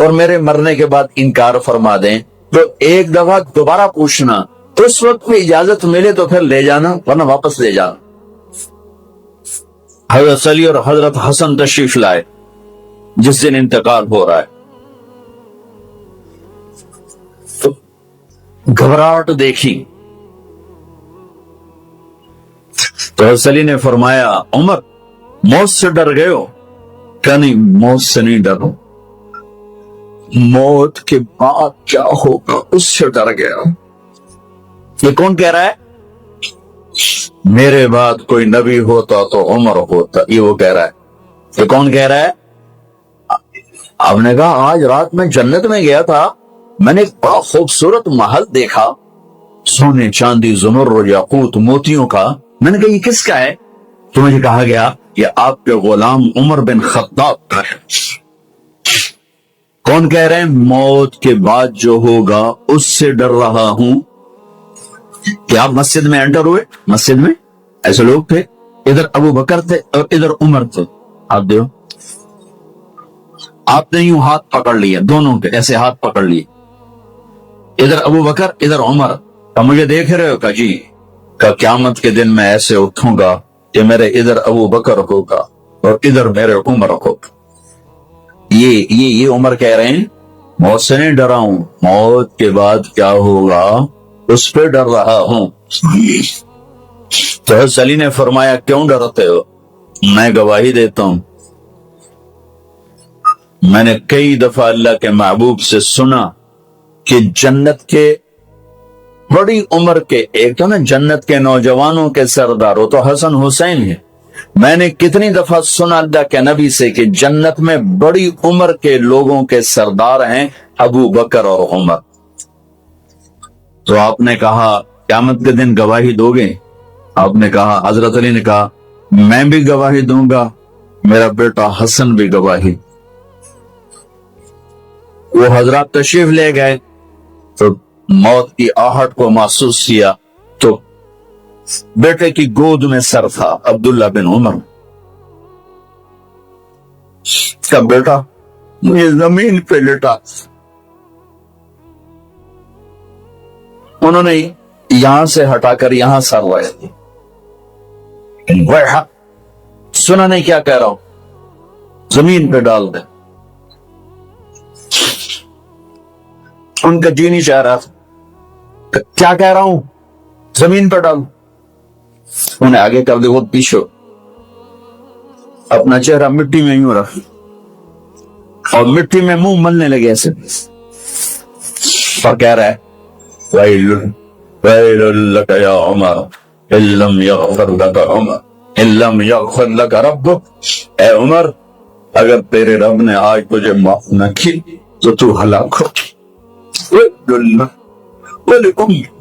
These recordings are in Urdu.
اور میرے مرنے کے بعد انکار فرما دیں تو ایک دفعہ دوبارہ پوچھنا، اس وقت میں اجازت ملے تو پھر لے جانا، ورنہ واپس لے جانا۔ حضرت علی اور حضرت حسن تشریف لائے جس دن انتقال ہو رہا ہے، تو گھبراہٹ دیکھی تو حضرت علی نے فرمایا عمر موت سے ڈر گئے ہو؟ کہ نہیں، موت سے نہیں ڈرو، موت کے بعد کیا ہوگا اس سے ڈر گیا۔ یہ کون کہہ رہا ہے؟ میرے بعد کوئی نبی ہوتا تو عمر ہوتا، یہ وہ کہہ رہا ہے۔ یہ کون کہہ رہا ہے؟ آپ نے کہا آج رات میں جنت میں گیا تھا، میں نے ایک بڑا خوبصورت محل دیکھا، سونے چاندی زمرد یاقوت موتیوں کا۔ میں نے کہا یہ کس کا ہے؟ تو مجھے کہا گیا یہ آپ کے غلام عمر بن خطاب کا ہے۔ کون کہہ رہے ہیں؟ موت کے بعد جو ہوگا اس سے ڈر رہا ہوں۔ کیا آپ مسجد میں انٹر ہوئے؟ مسجد میں ایسے لوگ تھے، ادھر ابو بکر تھے اور ادھر عمر تھے، آپ دیو، آپ نے یوں ہاتھ پکڑ لیا، دونوں کے ایسے ہاتھ پکڑ لیے، ادھر ابو بکر ادھر عمر۔ کہا مجھے دیکھ رہے ہو؟ کہا جی۔ کہا قیامت کے دن میں ایسے اٹھوں گا کہ میرے ادھر ابو بکر ہوگا اور ادھر میرے عمر ہوگا۔ یہ عمر کہہ رہے ہیں موت سے نہیں ڈرا ہوں، موت کے بعد کیا ہوگا اس پہ ڈر رہا ہوں۔ تو حضرت علی نے فرمایا کیوں ڈرتے ہو؟ میں گواہی دیتا ہوں، میں نے کئی دفعہ اللہ کے محبوب سے سنا کہ جنت کے بڑی عمر کے، ایک تو نا جنت کے نوجوانوں کے سردار وہ تو حسن حسین ہے، میں نے کتنی دفعہ سنا اللہ کے نبی سے کہ جنت میں بڑی عمر کے لوگوں کے سردار ہیں ابو بکر اور عمر۔ تو آپ نے کہا قیامت کے دن گواہی دو گے؟ آپ نے کہا، حضرت علی نے کہا میں بھی گواہی دوں گا، میرا بیٹا حسن بھی گواہی۔ وہ حضرات تشریف لے گئے تو موت کی آہٹ کو محسوس کیا تو بیٹے کی گود میں سر تھا عبداللہ بن عمر کا بیٹا، مجھے زمین پہ لٹا۔ انہوں نے یہاں سے ہٹا کر یہاں سر رہے، سنا نہیں کیا کہہ رہا ہوں، زمین پہ ڈال دے۔ ان کا جی نہیں چاہ رہا، کیا کہہ رہا ہوں؟ زمین پہ ڈال۔ انہیں آگے کر دے، وہ پیچھے اپنا چہرہ مٹی میں یوں رکھ اور مٹی میں منہ ملنے لگے ایسے، اور کہہ رہا ہے وَيْلٌ لَكَ يَا عُمَرَ إِن لَّمْ يَغْفِرْ لَكَ عُمَرَ إِن لَّمْ يَغْفِرْ لَكَ رَبُّكَ۔ اے عمر اگر تیرے رب نے آج تجھے معاف نہ کی تو تو ہلاک ہو۔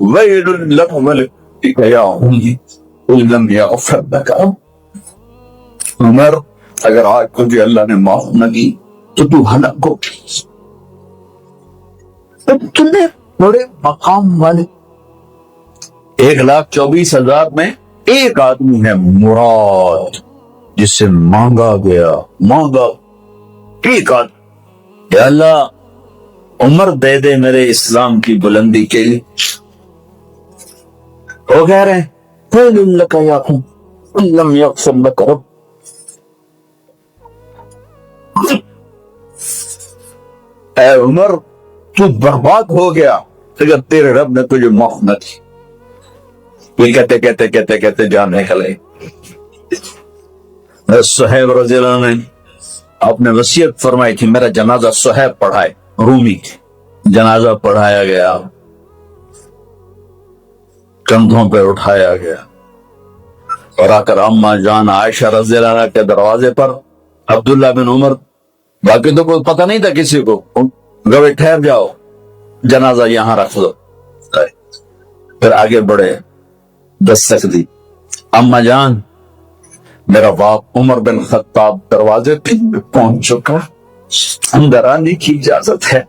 وَيْلٌ لَكَ يَا عُمَرَ إِن لَّمْ يَغْفِرْ لَكَ رَبُّكَ۔ عمر اگر آج تجھے اللہ نے معاف نہ کی تو تو ہلاک ہو۔ کتنے بڑے مقام والے، 1,24,000 میں ایک آدمی ہے مراد جس سے مانگا گیا، مانگا ایک آدمی، یا اللہ عمر دے دے میرے اسلام کی بلندی کے لیے۔ وہ کہہ رہے ہیں وَيْلٌ لَكَ يَا عُمَرَ إِن لَّمْ يَغْفِرْ لَكَ رَبُّكَ۔ اے عمر تو برباد ہو گیا اگر تیرے رب نے تجھے معاف نہ کی۔ یہ کہتے جان نکلے۔ صہیب رضی اللہ عنہ نے آپ نے وصیت فرمائی تھی میرا جنازہ صہیب پڑھائے، رومی جنازہ پڑھایا گیا، کندھوں پہ اٹھایا گیا اور آ کر اما جان عائشہ رضی اللہ عنہ کے دروازے پر عبداللہ بن عمر، باقی تو کوئی پتہ نہیں تھا کسی کو، گوے ٹھہر جاؤ جنازہ یہاں رکھ دو۔ پھر آگے بڑھے، دستک دی، اما جان میرا باپ عمر بن خطاب دروازے پہ پہنچ چکا، اندر آنے کی اجازت ہے۔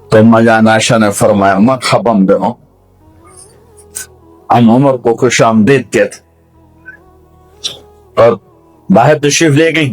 تو اما جان عائشہ نے فرمایا مرحبا بہو، ہم عمر کو خوش آمدید کہتے اور باہر تشریف لے گئی۔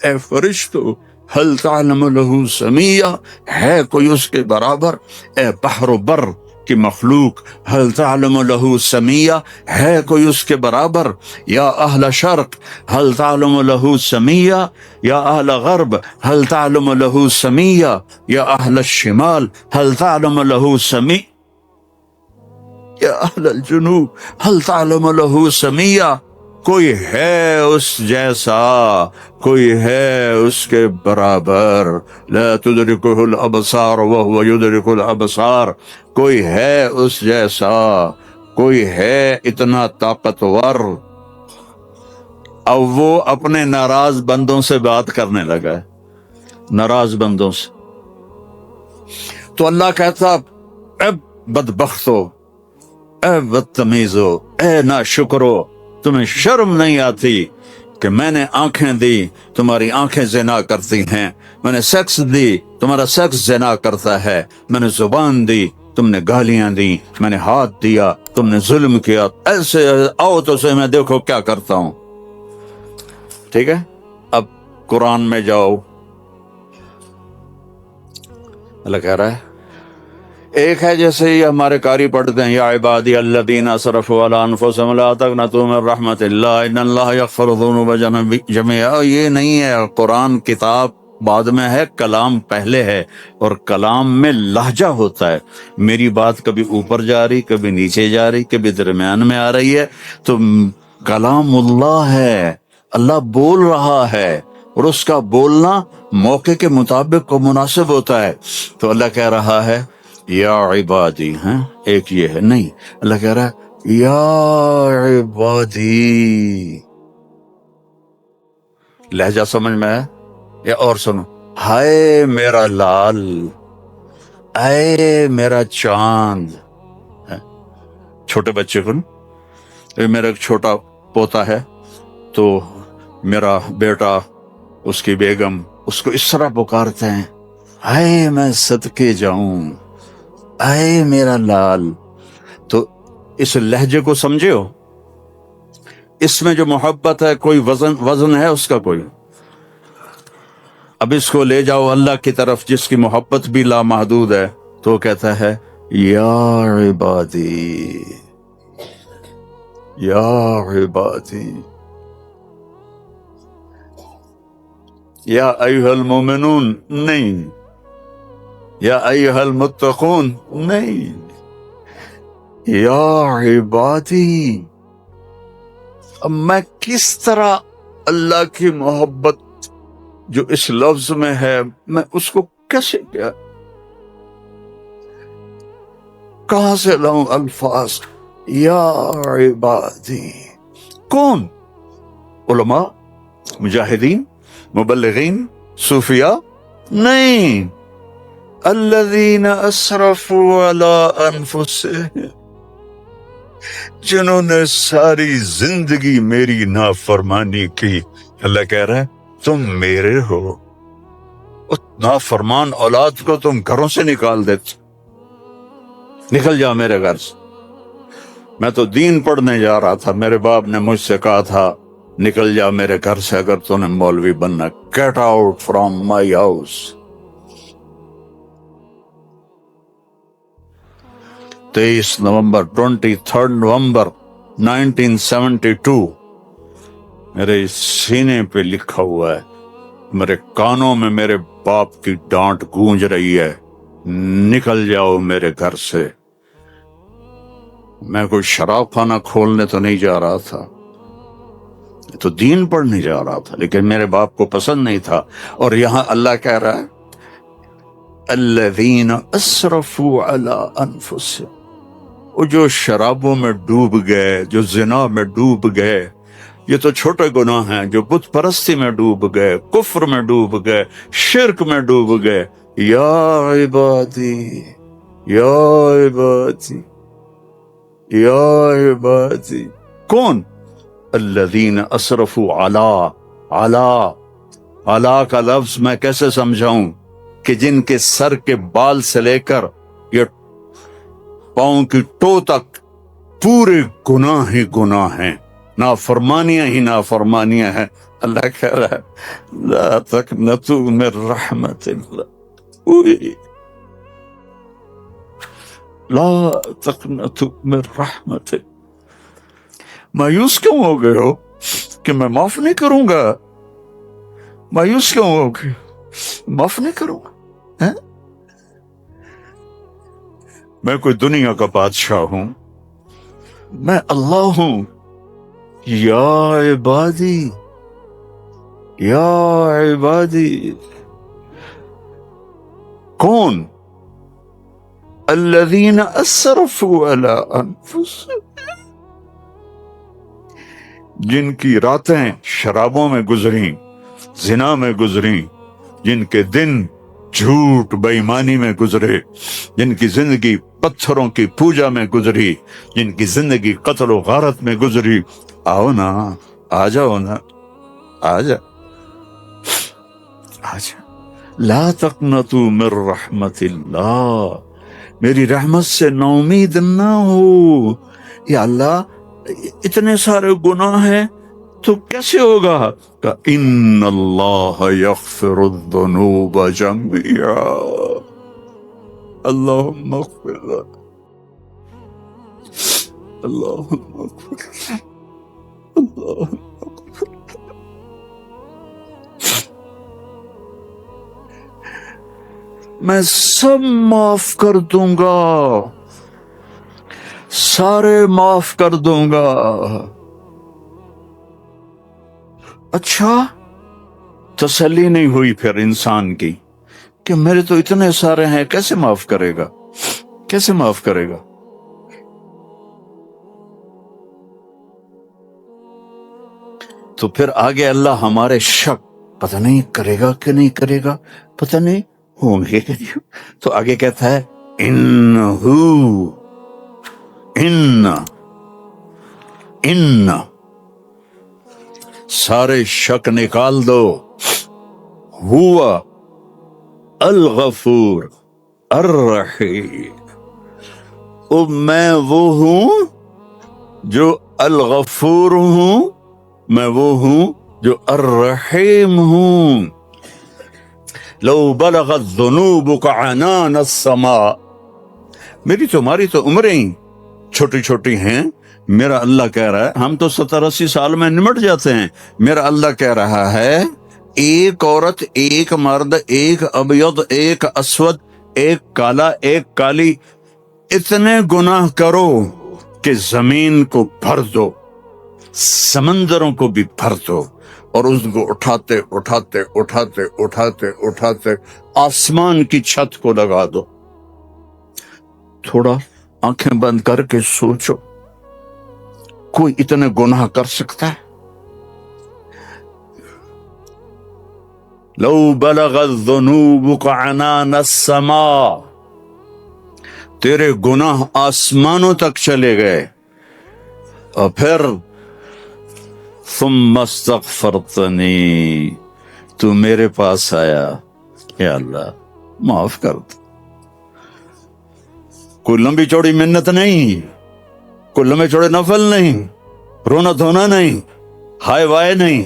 اے فرشتو حل تعلم لہ سمیہ، ہے کوئی اس کے برابر؟ اے بحر و بر کی مخلوق، حل تعلم لہ سمیہ، ہے کوئی اس کے برابر؟ یا اہل شرق حل تعلم لہ سمیہ، یا اہل غرب حل تعلم لہ سمیہ، یا اہل الشمال حل تعلم لہ سمیہ، یا اہل الجنوب حل تعلم لہ سمیہ۔ کوئی ہے اس جیسا، کوئی ہے اس کے برابر؟ لا تدرکہ الابصار وہو یدرک الابصار، کوئی ہے اس جیسا، کوئی ہے اتنا طاقتور؟ اب وہ اپنے ناراض بندوں سے بات کرنے لگا ہے، ناراض بندوں سے۔ تو اللہ کہتا اے بدبختو، اے بدتمیزو، اے ناشکرو، تمہیں شرم نہیں آتی کہ میں نے آنکھیں دی، تمہاری آنکھیں زنا کرتی ہیں، میں نے سیکس دی، تمہارا سیکس زنا کرتا ہے، میں نے زبان دی، تم نے گالیاں دی، میں نے ہاتھ دیا، تم نے ظلم کیا، ایسے آؤ تو سے میں دیکھو کیا کرتا ہوں۔ ٹھیک ہے، اب قرآن میں جاؤ، اللہ کہہ رہا ہے ایک ہے جیسے ہی ہمارے قاری پڑھتے ہیں، یا عبادی الذین اسرفوا علی انفسہم لا تقنطوا من رحمت اللہ ان اللہ یغفر الذنوب جميعا، یہ نہیں ہے قرآن کتاب بعد میں ہے، کلام پہلے ہے، اور کلام میں لہجہ ہوتا ہے، میری بات کبھی اوپر جا رہی، کبھی نیچے جا رہی، کبھی درمیان میں آ رہی ہے، تو کلام اللہ ہے، اللہ بول رہا ہے، اور اس کا بولنا موقع کے مطابق کو مناسب ہوتا ہے۔ تو اللہ کہہ رہا ہے یا عبادی، ہیں ایک یہ ہے نہیں، اللہ کہہ رہا ہے یا عبادی، لہجہ سمجھ میں ہے؟ یا اور سنو، ہائے میرا لال، اے میرا چاند، چھوٹے بچے کو نا، میرا ایک چھوٹا پوتا ہے تو میرا بیٹا، اس کی بیگم اس کو اس طرح پکارتے ہیں، ہائے میں صدقے جاؤں، اے میرا لال۔ تو اس لہجے کو سمجھے ہو، اس میں جو محبت ہے کوئی وزن ہے اس کا کوئی؟ اب اس کو لے جاؤ اللہ کی طرف جس کی محبت بھی لامحدود ہے، تو وہ کہتا ہے یا عبادی، یا عبادی، یا ایھا المومنون نہیں، یا ایھا المتقون نہیں، یا عبادی۔ اب میں کس طرح اللہ کی محبت جو اس لفظ میں ہے، میں اس کو کیسے کیا، کہاں سے لاؤں الفاظ؟ یا عبادی، کون؟ علماء، مجاہدین، مبلغین، صوفیاء؟ نہیں، الذین اسرفوا علی انفسہم، جنہوں نے ساری زندگی میری نافرمانی کی۔ اللہ کہہ رہا ہے تم میرے ہو، اس نافرمان اولاد کو تم گھروں سے نکال دیتے، نکل جا میرے گھر سے۔ میں تو دین پڑھنے جا رہا تھا، میرے باپ نے مجھ سے کہا تھا نکل جا میرے گھر سے اگر تو نے مولوی بننا، get out from my house. 23 نومبر 23 نومبر 1972 میرے سینے پہ لکھا ہوا ہے، میرے کانوں میں میرے باپ کی ڈانٹ گونج رہی ہے، نکل جاؤ میرے گھر سے۔ میں کوئی شراب خانہ کھولنے تو نہیں جا رہا تھا، تو دین پڑھنے جا رہا تھا، لیکن میرے باپ کو پسند نہیں تھا۔ اور یہاں اللہ کہہ رہا ہے الذین اسرفوا علی انفسہم، وہ جو شرابوں میں ڈوب گئے، جو زنا میں ڈوب گئے، یہ تو چھوٹے گناہ ہیں، جو بت پرستی میں ڈوب گئے، کفر میں ڈوب گئے، شرک میں ڈوب گئے، یا عبادی، یا عبادی، یا عبادی، کون؟ الذین اسرفوا علی کا لفظ میں کیسے سمجھاؤں کہ جن کے سر کے بال سے لے کر یہ پاؤں کی ٹو تک پورے گناہ ہی گناہ ہیں، نافرمانیاں ہی نافرمانیاں ہیں، اللہ کہہ رہا ہے لا تقنطوا من رحمت اللہ، لا تقنطوا من رحمت اللہ۔ مایوس کیوں ہو گئے ہو کہ میں معاف نہیں کروں گا؟ مایوس کیوں ہو گئے؟ معاف نہیں کروں گا؟ میں کوئی دنیا کا بادشاہ ہوں؟ میں اللہ ہوں۔ یا عبادی، یا عبادی، کون؟ الذین اسرفوا علی انفسہم، جن کی راتیں شرابوں میں گزریں، زنا میں گزریں، جن کے دن جھوٹ بے ایمانی میں گزرے، جن کی زندگی پتھروں کی پوجا میں گزری، جن کی زندگی قتل و غارت میں گزری۔ آؤ نا، آ جاؤ نا، آ جا، آ جا۔ لا تقنطوا من رحمت اللہ، میری رحمت سے نا امید نہ ہو۔ یا اللہ اتنے سارے گناہ ہیں تو کیسے ہوگا؟ کہ ان اللہ یغفر الذنوب جميعا، اللہم اغفر لنا، اللہم اغفر لنا، اللہم اغفر لنا۔ میں سب معاف کر دوں گا، سارے معاف کر دوں گا۔ اچھا، تسلی نہیں ہوئی پھر انسان کی کہ میرے تو اتنے سارے ہیں، کیسے معاف کرے گا؟ کیسے معاف کرے گا؟ تو پھر آگے اللہ ہمارے شک پتہ نہیں کرے گا کہ نہیں کرے گا، پتہ نہیں ہوں گے کہ نہیں، تو آگے کہتا ہے ان سارے شک نکال دو، ہوا الغفور الرحیم، میں وہ ہوں جو الغفور ہوں، میں وہ ہوں جو الرحیم ہوں۔ لو بلغت ذنوبک عنان السماء، میری تمہاری تو عمریں چھوٹی چھوٹی ہیں، میرا اللہ کہہ رہا ہے، ہم تو 70-80 سال میں نمٹ جاتے ہیں، میرا اللہ کہہ رہا ہے ایک عورت، ایک مرد، ایک ابیض، ایک اسود، ایک کالا، ایک کالی، اتنے گناہ کرو کہ زمین کو بھر دو، سمندروں کو بھی بھر دو، اور اس کو اٹھاتے اٹھاتے اٹھاتے اٹھاتے اٹھاتے آسمان کی چھت کو لگا دو۔ تھوڑا آنکھیں بند کر کے سوچو، کوئی اتنے گناہ کر سکتا ہے؟ لو بلغت ذنوبک عنان السماء، تیرے گناہ آسمانوں تک چلے گئے، اور پھر ثم استغفرتنی، تو میرے پاس آیا، یا اللہ معاف کر دو۔ کوئی لمبی چوڑی منت نہیں، کوئی لمبے چوڑے نفل نہیں، رونا دھونا نہیں، ہائے وائے نہیں،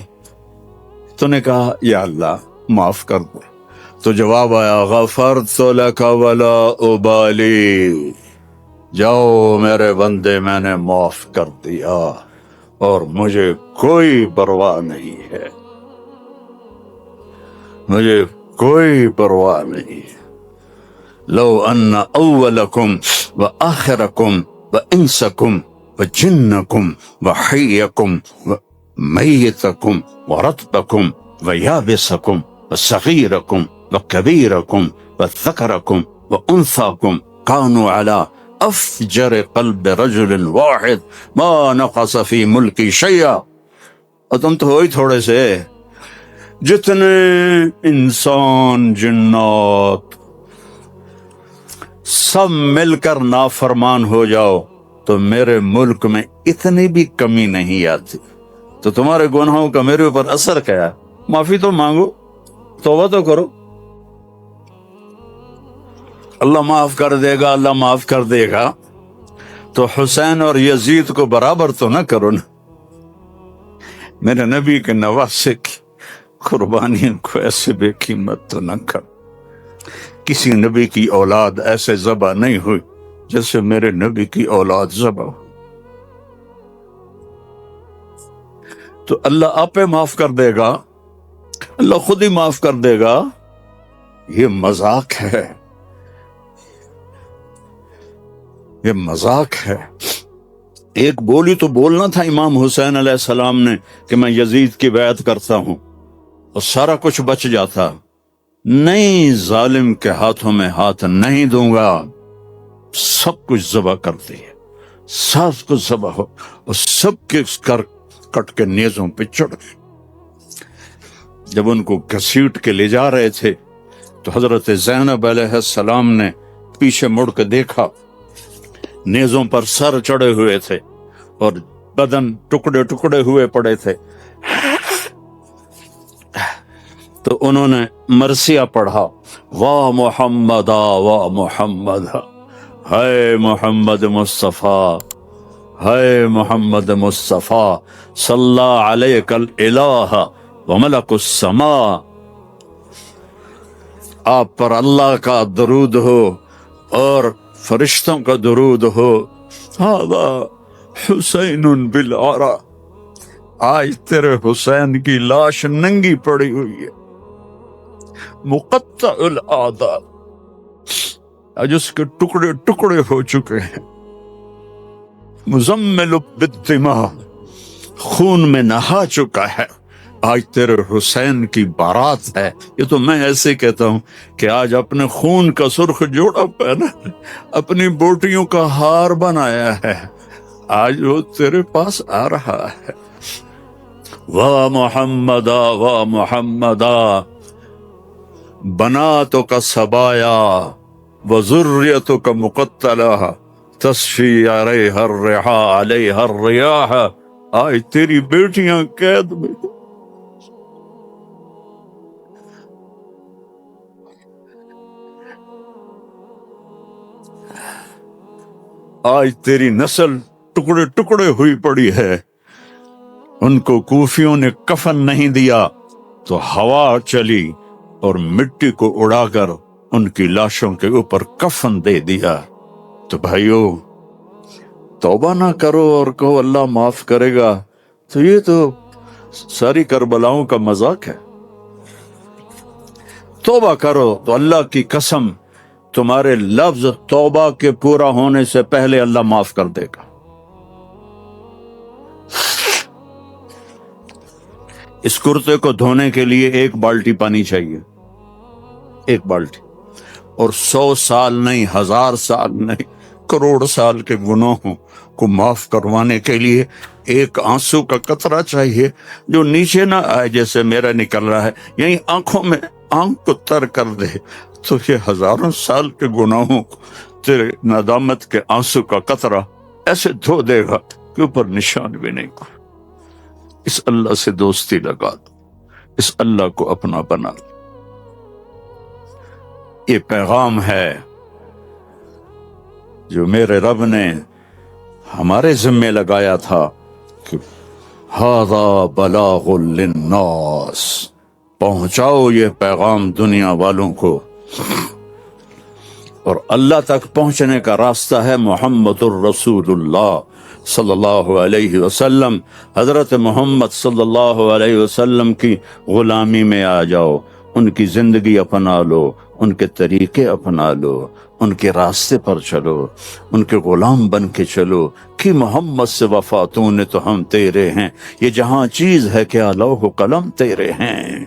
تو نے کہا یا اللہ معاف کر دو، تو جواب آیا غفرت لک ولا ابالی، جاؤ میرے بندے میں نے معاف کر دیا اور مجھے کوئی پرواہ نہیں ہے، مجھے کوئی پرواہ نہیں ہے۔ لو ان اولکم وآخرکم وانسکم وجنکم وحیکم ومیتکم ورطبکم ویابسکم وصغیرکم وکبیرکم وذکرکم وانثاکم کانوا علی افجر قلب رجل واحد ما نقص فی ملکی شیئا، اور تم تو ہوئی تھوڑے سے، جتنے انسان جنات سب مل کر نافرمان ہو جاؤ تو میرے ملک میں اتنی بھی کمی نہیں آتی، تو تمہارے گناہوں کا میرے اوپر اثر کیا ہے؟ معافی تو مانگو، توبہ تو کرو، اللہ معاف کر دے گا، اللہ معاف کر دے گا، تو حسین اور یزید کو برابر تو نہ کرو نا، میرے نبی کے نواسے کی قربانیوں کو ایسے بے قیمت تو نہ کر. کسی نبی کی اولاد ایسے ذبح نہیں ہوئی جیسے میرے نبی کی اولاد ذبح ہوئی. تو اللہ آپ پہ معاف کر دے گا، اللہ خود ہی معاف کر دے گا. یہ مذاق ہے، یہ مذاق ہے. ایک بولی تو بولنا تھا امام حسین علیہ السلام نے کہ میں یزید کی بیعت کرتا ہوں اور سارا کچھ بچ جاتا. نہیں، ظالم کے ہاتھوں میں ہاتھ نہیں دوں گا. سب کچھ ذبح کر دیا، سب کچھ ذبح ہو اور سب کے کٹ کے نیزوں پہ چڑھ گئے. جب ان کو گھسیٹ کے لے جا رہے تھے تو حضرت زینب علیہ السلام نے پیچھے مڑ کے دیکھا، نیزوں پر سر چڑھے ہوئے تھے اور بدن ٹکڑے ٹکڑے ہوئے پڑے تھے. تو انہوں نے مرثیہ پڑھا، واہ محمدا واہ محمد، ہے محمد مصطفیٰ، ہے محمد مصطفیٰ، صلی علیک الالہ وملک السماء. آپ پر اللہ کا درود ہو اور فرشتوں کا درود ہو. ھذا حسین بالعرا، آج تیرے حسین کی لاش ننگی پڑی ہوئی ہے، مقطع الاعضاء، آج اس کے ٹکڑے ٹکڑے ہو چکے ہیں. مزمل بالدماء، خون میں نہا چکا ہے. آج تیرے حسین کی بارات ہے. یہ تو میں ایسے کہتا ہوں کہ آج اپنے خون کا سرخ جوڑا پہنا، اپنی بوٹیوں کا ہار بنایا ہے، آج وہ تیرے پاس آ رہا ہے. واہ محمدا واہ محمدا، بناتک سبایا وذریتک مقتلہ، تشفی علیہا الرحا علیہا الریاح. آج تیری بیٹیاں قید میں، آج تیری نسل ٹکڑے ٹکڑے ہوئی پڑی ہے. ان کو کوفیوں نے کفن نہیں دیا تو ہوا چلی اور مٹی کو اڑا کر ان کی لاشوں کے اوپر کفن دے دیا. تو بھائیو، توبہ نہ کرو اور کہو اللہ معاف کرے گا، تو یہ تو ساری کربلاؤں کا مذاق ہے. توبہ کرو تو اللہ کی قسم تمہارے لفظ توبہ کے پورا ہونے سے پہلے اللہ معاف کر دے گا. اس کرتے کو دھونے کے لیے 1 بالٹی پانی چاہیے، 1 بالٹی، اور 100 سال نہیں، 1000 سال نہیں، کروڑ سال کے گناہوں کو معاف کروانے کے لیے 1 آنسو کا قطرہ چاہیے جو نیچے نہ آئے جیسے میرا نکل رہا ہے، یہیں آنکھوں میں آنکھ کو تر کر دے. تو یہ 1000 سال کے گناہوں کو تیرے ندامت کے آنسو کا قطرہ ایسے دھو دے گا کہ اوپر نشان بھی نہیں کو. اس اللہ سے دوستی لگا دو، اس اللہ کو اپنا بنا لو. یہ پیغام ہے جو میرے رب نے ہمارے ذمے لگایا تھا کہ ھذا بلاغ للناس، پہنچاؤ یہ پیغام دنیا والوں کو. اور اللہ تک پہنچنے کا راستہ ہے محمد الرسول اللہ صلی اللہ علیہ وسلم. حضرت محمد صلی اللہ علیہ وسلم کی غلامی میں آ جاؤ، ان کی زندگی اپنا لو، ان کے طریقے اپنا لو، ان کے راستے پر چلو، ان کے غلام بن کے چلو کہ محمد سے وفا تو نے تو ہم تیرے ہیں. یہ جہاں چیز ہے کیا لوح و قلم تیرے ہیں.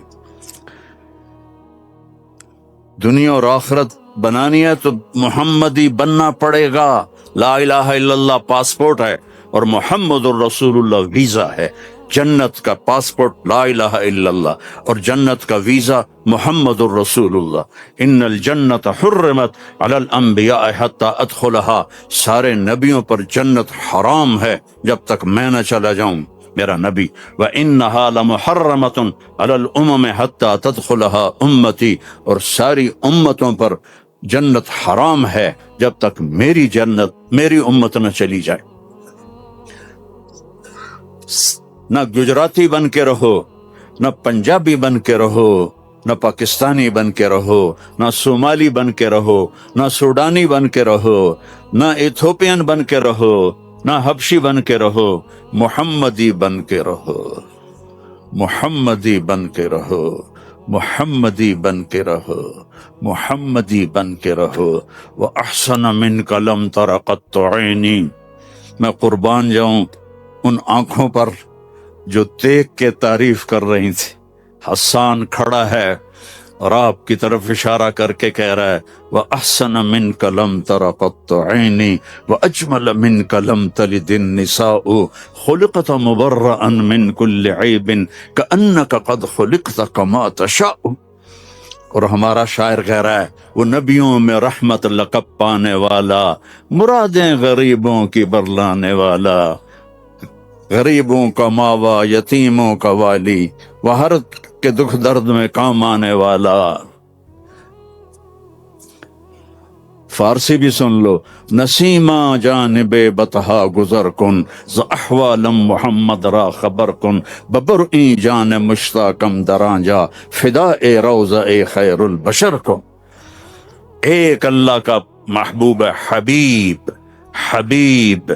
دنیا اور آخرت بنانی ہے تو محمدی بننا پڑے گا. لا الہ الا اللہ پاسپورٹ ہے اور محمد الرسول اللہ ویزا ہے. جنت کا پاسپورٹ لا الہ الا اللہ اور جنت کا ویزا محمد الرسول اللہ. ان الجنت حرمت علی الانبیاء حتی ادخلہا، سارے نبیوں پر جنت حرام ہے جب تک میں نہ چلا جاؤں میرا نبی. وَإِنَّهَا لَمُحَرَّمَةٌ عَلَى الْأُمَمِ حَتَّى تَدْخُلَهَا أُمَّتِي، اور ساری امتوں پر جنت حرام ہے جب تک میری امت نہ چلی جائے. نہ گجراتی بن کے رہو، نہ پنجابی بن کے رہو، نہ پاکستانی بن کے رہو، نہ صومالی بن کے رہو، نہ سوڈانی بن کے رہو، نہ ایتھوپین بن کے رہو، نہ حبشی بن کے رہو، محمدی بن کے رہو، محمدی بن کے رہو، محمدی بن کے رہو، محمدی بن کے رہو۔ وَأَحْسَنَ مِنْكَ لَمْ تَرَ قَطُّ عَيْنِي، میں قربان جاؤں ان آنکھوں پر جو دیکھ کے تعریف کر رہی تھی۔ حسان کھڑا ہے اور آپ کی طرف اشارہ کر کے کہہ رہا ہے وَأَحْسَنَ مِنْكَ لَمْ تَرَ قَطُّ عَيْنِي وَأَجْمَلَ مِنْكَ لَمْ تَلِدِ النِّسَاءُ خُلِقْتَ مُبَرَّأً مِنْ كُلِّ عَيْبٍ كَأَنَّكَ قَدْ خُلِقْتَ كَمَا تَشَاءُ۔ اور ہمارا شاعر کہہ رہا ہے وہ نبیوں میں رحمت لقب پانے والا، مرادیں غریبوں کی برلانے والا، غریبوں کا ماوا، یتیموں کا والی، وہ ہر کے دکھ درد میں کام آنے والا۔ فارسی بھی سن لو، نسیمہ جانب بطحا گزر کن، ز احوالم محمد را خبر کن، ببرئی جان مشتاقم دراں جا، فدا اے روضہ اے خیر البشر کو۔ ایک اللہ کا محبوب ہے، حبیب حبیب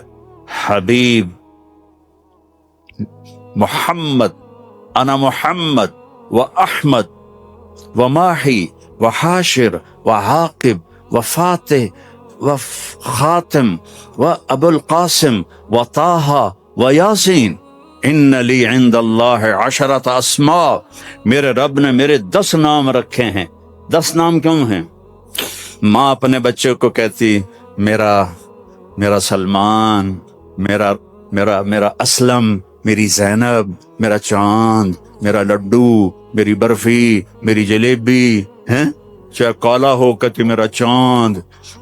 حبیب محمد، انا محمد و احمد و ماہی و حاشر و عاقب و فاتح و خاتم و ابو القاسم و طٰہٰ و یاسین۔ ان لی عند اللہ عشرۃ اسماء، میرے رب نے میرے 10 نام رکھے ہیں۔ 10 نام کیوں ہیں؟ ماں اپنے بچے کو کہتی میرا سلمان، میرا اسلم، میری زینب، میرا چاند، میرا لڈو، میری برفی، میری جلیبی، ہیں؟ چاہے کالا ہو کہتی میرا چاند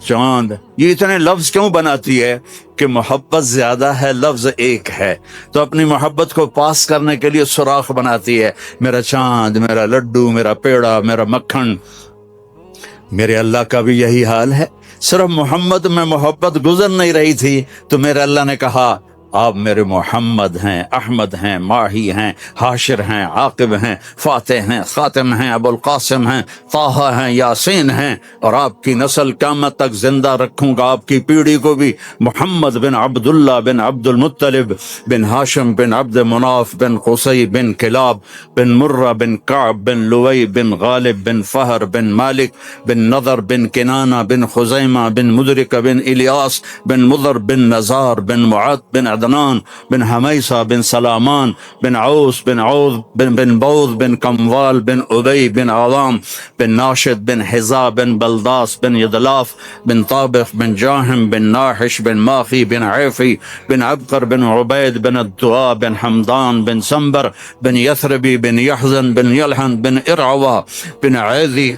چاند۔ یہ اتنے لفظ کیوں بناتی ہے؟ کہ محبت زیادہ ہے، لفظ ایک ہے، تو اپنی محبت کو پاس کرنے کے لیے سوراخ بناتی ہے، میرا چاند، میرا لڈو، میرا پیڑا، میرا مکھن۔ میرے اللہ کا بھی یہی حال ہے، صرف محمد میں محبت گزر نہیں رہی تھی تو میرے اللہ نے کہا آپ میرے محمد ہیں، احمد ہیں، ماہی ہیں، حاشر ہیں، عاقب ہیں، فاتح ہیں، خاتم ہیں، ابو القاسم ہیں، طٰہٰ ہیں، یاسین ہیں، اور آپ کی نسل قیامت تک زندہ رکھوں گا، آپ کی پیڑھی کو بھی۔ محمد بن عبداللہ بن عبد المطلب بن ہاشم بن عبد مناف بن قصی بن کلاب بن مرہ بن کعب بن لوی بن غالب بن فہر بن مالک بن نضر بن کنانہ بن خزیمہ بن مدرکہ بن الیاس بن مضر بن نزار بن معد بن عدنان بن حمیسہ بن سلامان بن عوس بن عوض بن بوذ بن کموال بن ابی بن عوام بن ناشد بن حذا بن بلداس بن یدلاف بن طابخ بن جاہم بن ناحش بن ماخی بن عیفی بن عبقر بن عبید بن الدعاء بن حمدان بن سنبر بن یثربی بن یحزن بن یلحن بن ارعوا بن عیذی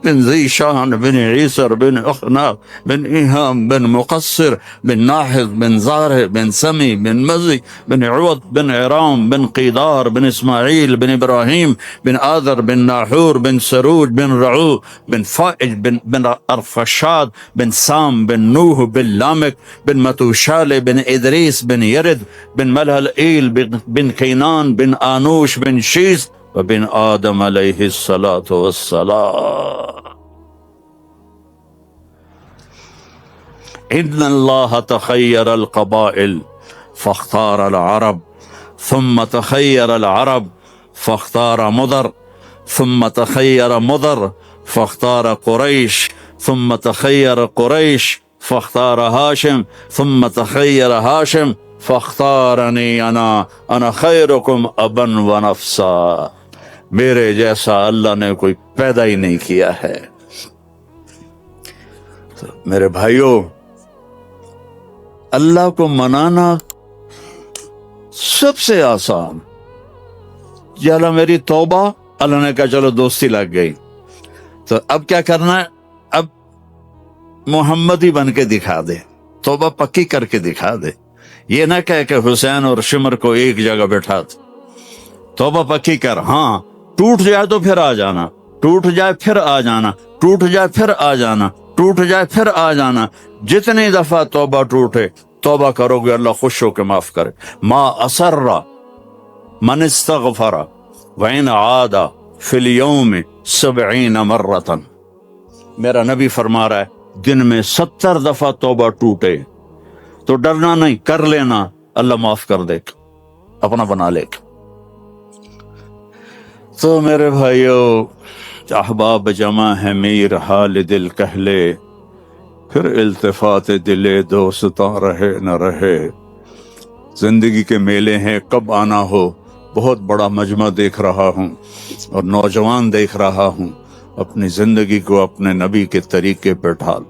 بن ذی شان بن عیسر بن اخناق بن ایہام بن مقصر بن ناحذ بن زارع بن سمی بن مزی بن عوض بن عرام بن قیدار بن اسماعیل بن ابراہیم بن آذر بن ناحور بن سروج بن رعو بن فائج بن ارفشاد بن سام بن نوح بن لامک بن متوشال بن ادریس بن یرد بن ملہلئیل بن کینان بن آنوش بن شیز وبن آدم علیہ الصلاۃ والسلام۔ ان اللہ تخیر القبائل فاختار العرب ثم تخیر العرب فاختار مضر ثم تخیر مضر فاختار قریش ثم تخیر قریش فاختار ہاشم ثم تخیر ہاشم فاختارنی انا خیرکم ابا و نفسا۔ میرے جیسا اللہ نے کوئی پیدا ہی نہیں کیا ہے۔ میرے بھائیوں، اللہ کو منانا سب سے آسان۔ یا اللہ میری توبہ، اللہ نے کہا چلو دوستی لگ گئی، تو اب کیا کرنا ہے؟ اب محمدی بن کے دکھا دے، توبہ پکی کر کے دکھا دے۔ یہ نہ کہے کہ حسین اور شمر کو ایک جگہ بٹھا دے، توبہ پکی کر۔ ہاں ٹوٹ جائے تو پھر آ جانا، ٹوٹ جائے پھر آ جانا، ٹوٹ جائے پھر آ جانا، ٹوٹ جائے پھر آ جانا۔ جتنی دفعہ توبہ ٹوٹے توبہ کرو گے اللہ خوش ہو کے معاف کرے۔ ما اسر من استغفر وإن عاد فی اليوم 70 مرة. میرا نبی فرما رہا ہے دن میں 70 دفعہ توبہ ٹوٹے تو ڈرنا نہیں، کر لینا، اللہ معاف کر دے گا، اپنا بنا لے گا. تو میرے بھائیو، احباب جمع ہے میر حال دل کہہ لے، پھر التفات دل دوستاں رہے نہ رہے. زندگی کے میلے ہیں، کب آنا ہو. بہت بڑا مجمع دیکھ رہا ہوں اور نوجوان دیکھ رہا ہوں. اپنی زندگی کو اپنے نبی کے طریقے پہ ڈھال.